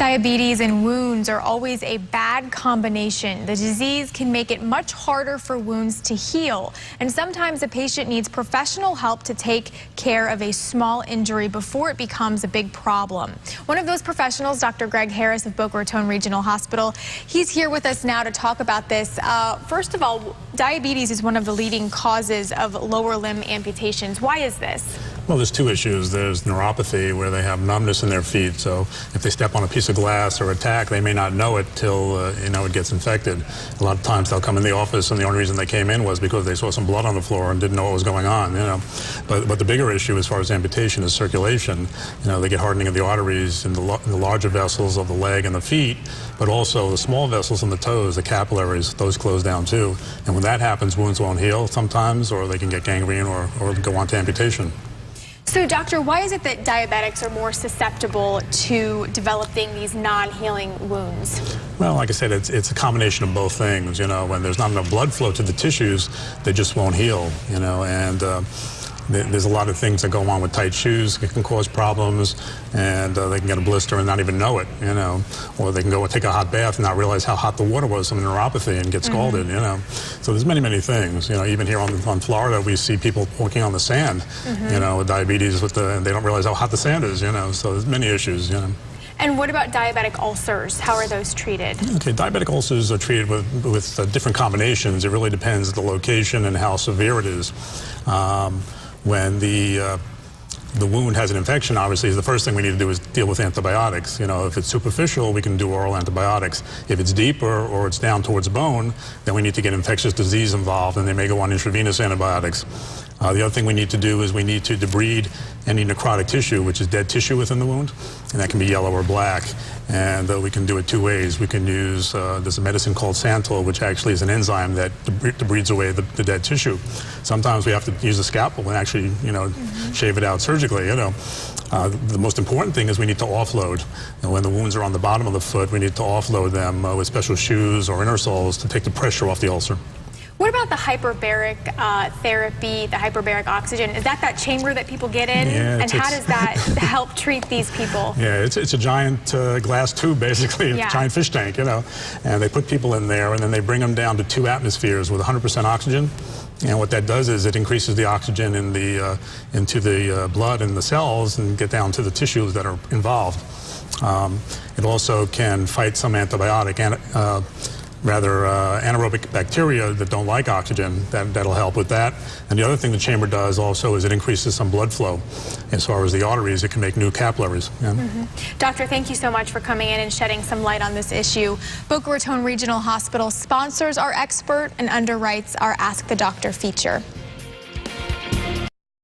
Diabetes and wounds are always a bad combination. The disease can make it much harder for wounds to heal, and sometimes a patient needs professional help to take care of a small injury before it becomes a big problem. One of those professionals, Dr. Greg Harris of Boca Raton Regional Hospital, he's here with us now to talk about this. First of all, diabetes is one of the leading causes of lower limb amputations. Why is this? Well, there's two issues. There's neuropathy, where they have numbness in their feet. So if they step on a piece of glass or a tack, they may not know it till it gets infected. A lot of times they'll come in the office, and the only reason they came in was because they saw some blood on the floor and didn't know what was going on. But the bigger issue, as far as amputation, is circulation. They get hardening of the arteries in the larger vessels of the leg and the feet, but also the small vessels in the toes, the capillaries. Those close down too. And when that happens, wounds won't heal sometimes, or they can get gangrene or go on to amputation. So, doctor, why is it that diabetics are more susceptible to developing these non-healing wounds? Well, like I said, it's a combination of both things. When there's not enough blood flow to the tissues, they just won't heal, and there's a lot of things that go on with tight shoes. It can cause problems, and they can get a blister and not even know it, or they can go and take a hot bath and not realize how hot the water was, some neuropathy, and get scalded, So there's many things. Even here on Florida, we see people walking on the sand, with diabetes, and they don't realize how hot the sand is, So there's many issues, And what about diabetic ulcers? How are those treated? Okay, diabetic ulcers are treated with different combinations. It really depends on the location and how severe it is. When the wound has an infection, obviously, the first thing we need to do is deal with antibiotics. If it's superficial, we can do oral antibiotics. If it's deeper or it's down towards bone, then we need to get infectious disease involved, and they may go on intravenous antibiotics. The other thing we need to do is we need to debride any necrotic tissue, which is dead tissue within the wound, and that can be yellow or black. And we can do it two ways. We can use, there's a medicine called Santal, which actually is an enzyme that debrides away the dead tissue. Sometimes we have to use a scalpel and actually, shave it out surgically, The most important thing is we need to offload. And when the wounds are on the bottom of the foot, we need to offload them with special shoes or inner soles to take the pressure off the ulcer. What about the hyperbaric therapy, the hyperbaric oxygen? Is that chamber that people get in? Yeah, and how does that help treat these people? Yeah, it's a giant glass tube, basically, a giant fish tank, And they put people in there, and then they bring them down to 2 atmospheres with 100% oxygen. And what that does is it increases the oxygen into the blood and the cells and get down to the tissues that are involved. It also can fight some anaerobic bacteria that don't like oxygen. That'll help with that. And the other thing the chamber does also is it increases some blood flow. As far as the arteries, it can make new capillaries. Doctor, thank you so much for coming in and shedding some light on this issue. Boca Raton Regional Hospital sponsors our expert and underwrites our Ask the Doctor feature.